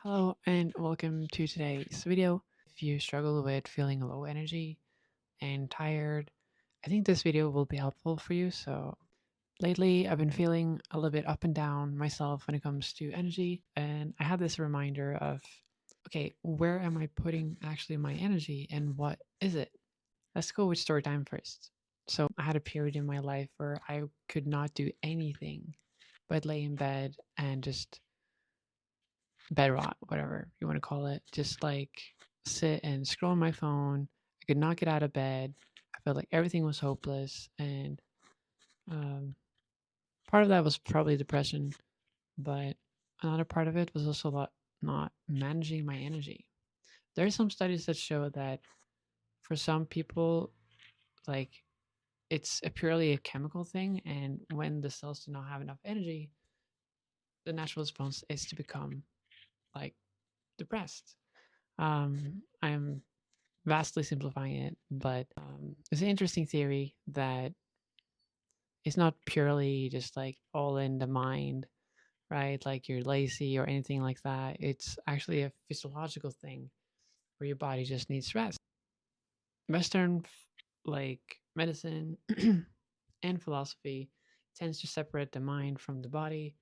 Hello and welcome to today's video. If you struggle with feeling low energy and tired, I think this video will be helpful for you. So lately I've been feeling a little bit up and down myself when it comes to energy, and I had this reminder of, okay, where am I putting actually my energy and what is it? Let's go with story time first. So I had a period in my life where I could not do anything but lay in bed and just bed rot, whatever you want to call it. Just like sit and scroll on my phone. I could not get out of bed. I felt like everything was hopeless. And um, part of that was probably depression, but another part of it was also about not managing my energy. There are some studies that show that for some people, like it's a purely a chemical thing. And when the cells do not have enough energy, the natural response is to become like depressed. I'm vastly simplifying it, but it's an interesting theory that it's not purely just like all in the mind, right? Like you're lazy or anything like that. It's actually a physiological thing where your body just needs rest. Western like medicine and philosophy tends to separate the mind from the body,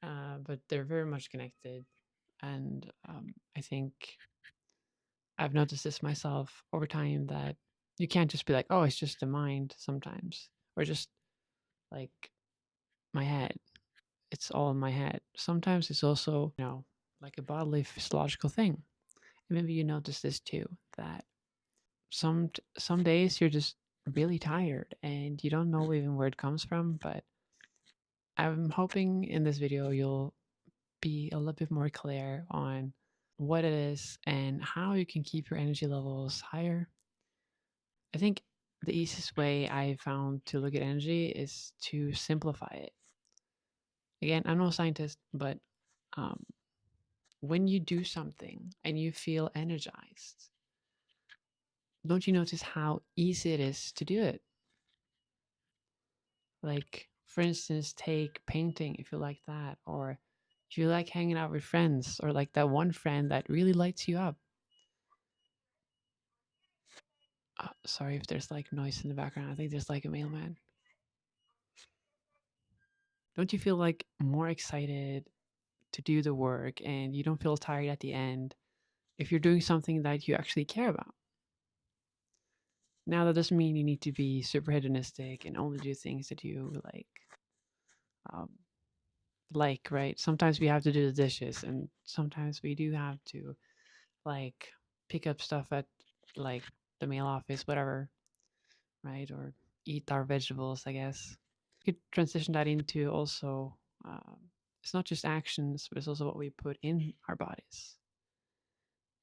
but they're very much connected. And I think I've noticed this myself over time that you can't just be like, oh, it's just the mind sometimes, or just like my head. It's all in my head. Sometimes it's also, like a bodily physiological thing. And maybe you notice this too, that some days you're just really tired and you don't know even where it comes from. But I'm hoping in this video you'll be a little bit more clear on what it is and how you can keep your energy levels higher. I think the easiest way I found to look at energy is to simplify it. Again, I'm no scientist, but um, when you do something and you feel energized, don't you notice how easy it is to do it? Like, for instance, take painting if you like that, or if you like hanging out with friends, or like that one friend that really lights you up. Sorry if there's like noise in the background. I think there's like a mailman. Don't you feel like more excited to do the work and you don't feel tired at the end if you're doing something that you actually care about? Now, that doesn't mean you need to be super hedonistic and only do things that you um, right? Sometimes we have to do the dishes, and sometimes we do have to like pick up stuff at like the mail office, whatever, right? Or eat our vegetables, I guess. You could transition that into also, um, it's not just actions, but it's also what we put in our bodies.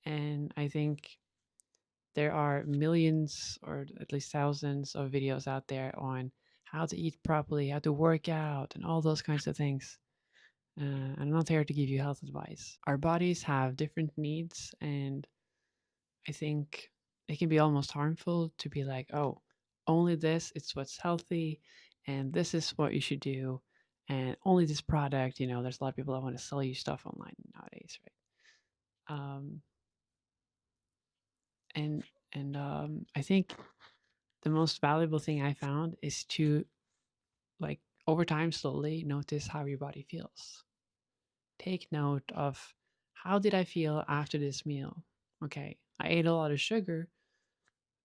And I think there are millions or at least thousands of videos out there on how to eat properly, how to work out, and all those kinds of things. I'm not here to give you health advice. Our bodies have different needs, and I think it can be almost harmful to be like, oh, only this, it's what's healthy, and this is what you should do, and only this product. There's a lot of people that want to sell you stuff online nowadays, right? And I think the most valuable thing I found is to, like, over time, slowly notice how your body feels. Take note of, how did I feel after this meal? Okay, I ate a lot of sugar.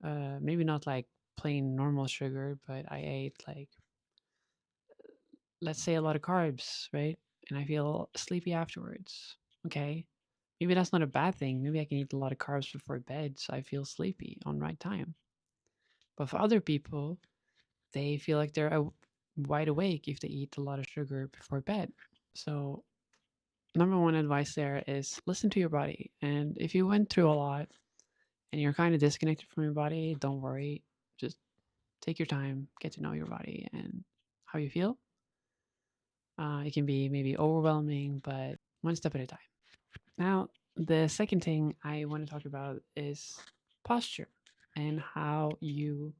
Maybe not like plain normal sugar, but I ate, like, let's say, a lot of carbs, right? And I feel sleepy afterwards. Okay, maybe that's not a bad thing. Maybe I can eat a lot of carbs before bed so I feel sleepy on right time. But for other people, they feel like they're wide awake if they eat a lot of sugar before bed. So, number one advice there is listen to your body. And if you went through a lot and you're kind of disconnected from your body, don't worry. Just take your time, get to know your body and how you feel. It can be maybe overwhelming, but one step at a time. Now, the second thing I want to talk about is posture and how you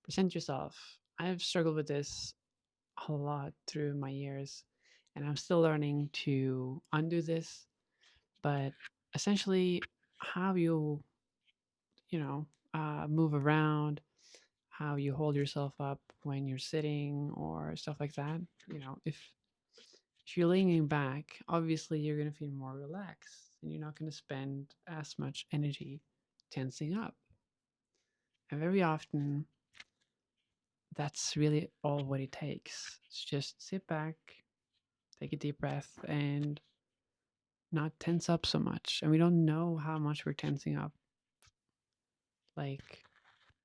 present yourself. I've struggled with this a lot through my years, and I'm still learning to undo this. but essentially how you know, move around, how you hold yourself up when you're sitting or stuff like that. If you're leaning back, obviously you're going to feel more relaxed and you're not going to spend as much energy tensing up. And very often, that's really all what it takes. It's just sit back, take a deep breath, and not tense up so much. And we don't know how much we're tensing up, like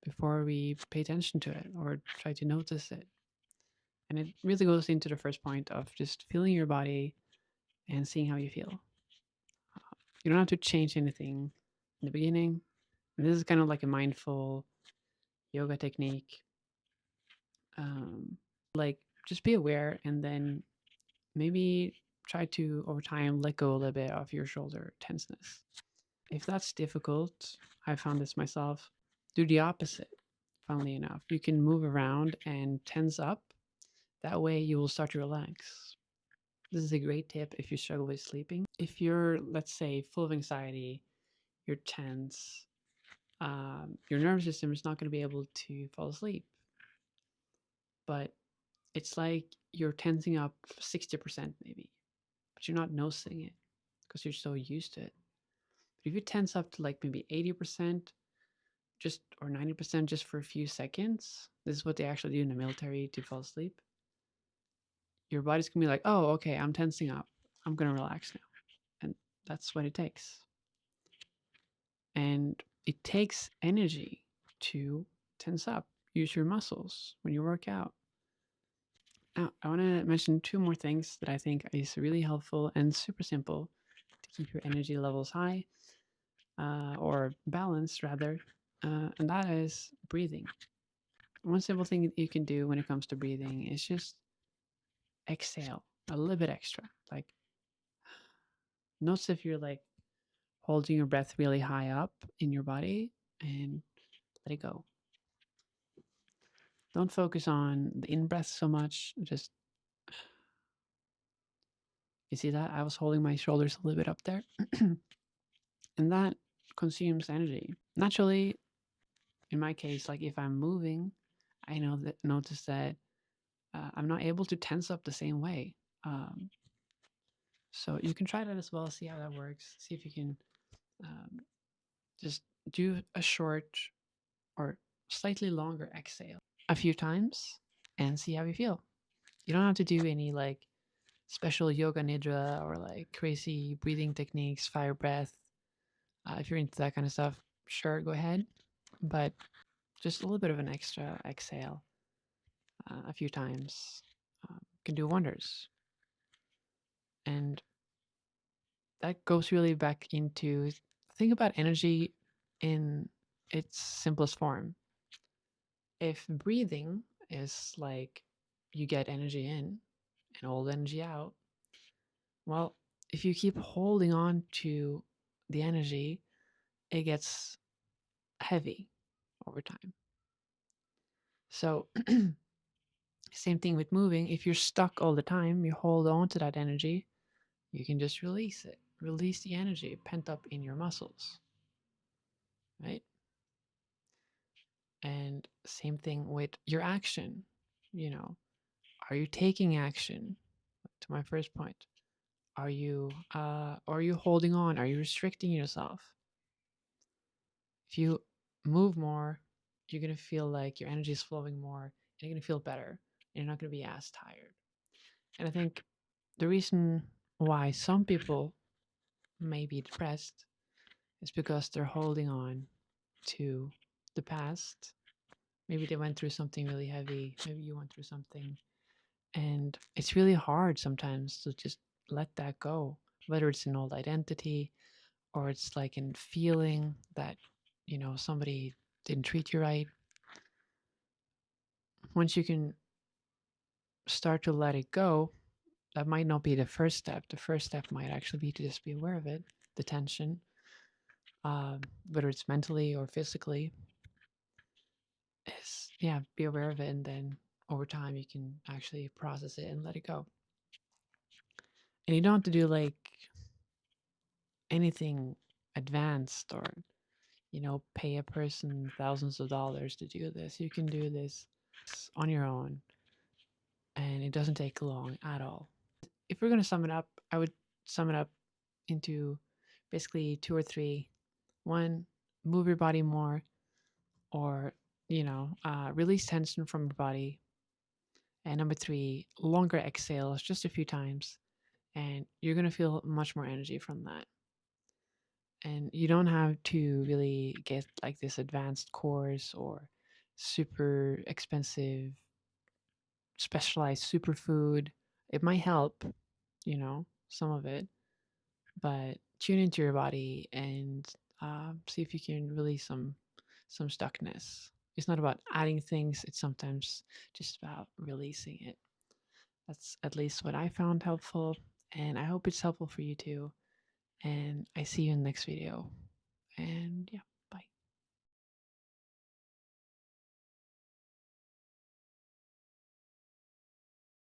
before we pay attention to it or try to notice it. And it really goes into the first point of just feeling your body and seeing how you feel. You don't have to change anything in the beginning. And this is kind of like a mindful yoga technique. Like just be aware and then maybe try to over time let go a little bit of your shoulder tenseness. If that's difficult, I found this myself, do the opposite. Funnily enough, you can move around and tense up. That way you will start to relax. This is a great tip if you struggle with sleeping. If you're, let's say, full of anxiety, you're tense, your nervous system is not going to be able to fall asleep. But it's like you're tensing up 60% maybe, but you're not noticing it because you're so used to it. But if you tense up to like maybe 80%, just or 90% just for a few seconds, this is what they actually do in the military to fall asleep. Your body's gonna be like, oh, okay, I'm tensing up. I'm gonna relax now. And that's what it takes. And it takes energy to tense up. Use your muscles when you work out. Now, I want to mention two more things that I think is really helpful and super simple to keep your energy levels high or balanced, rather. And that is breathing. One simple thing that you can do when it comes to breathing is just exhale a little bit extra. Like, notice if you're like holding your breath really high up in your body and let it go. Don't focus on the in breath so much. Just, you see that? I was holding my shoulders a little bit up there. And that consumes energy. Naturally, in my case, like if I'm moving, I notice that I'm not able to tense up the same way. So you can try that as well, see how that works. See if you can just do a short or slightly longer exhale a few times and see how you feel. You don't have to do any like special yoga nidra or like crazy breathing techniques, fire breath. If you're into that kind of stuff, sure, go ahead. But just a little bit of an extra exhale a few times can do wonders. And that goes really back into think about energy in its simplest form. If breathing is like you get energy in and hold energy out, well, if you keep holding on to the energy, it gets heavy over time. So, same thing with moving. If you're stuck all the time, you hold on to that energy, you can just release it. Release the energy pent up in your muscles, right? And same thing with your action. You know, are you taking action? To my first point, are you holding on? Are you restricting yourself? If you move more, you're gonna feel like your energy is flowing more. And you're gonna feel better. And you're not gonna be as tired. And I think the reason why some people may be depressed is because they're holding on to the past. Maybe they went through something really heavy. Maybe you went through something. And it's really hard sometimes to just let that go, whether it's an old identity or it's like in feeling that, somebody didn't treat you right. Once you can start to let it go, that might not be the first step. The first step might actually be to just be aware of it, the tension, whether it's mentally or physically. Is be aware of it, and then over time you can actually process it and let it go. And you don't have to do like anything advanced or, pay a person thousands of dollars to do this. You can do this on your own, and it doesn't take long at all. If we're going to sum it up, I would sum it up into basically two or three. One, move your body more, or, release tension from your body. And number three, longer exhales, just a few times, and you're going to feel much more energy from that. And you don't have to really get like this advanced course or super expensive specialized superfood. It might help, some of it, but tune into your body and see if you can release some stuckness. It's not about adding things, it's sometimes just about releasing it. That's at least what I found helpful, and I hope it's helpful for you too. And I see you in the next video. And yeah.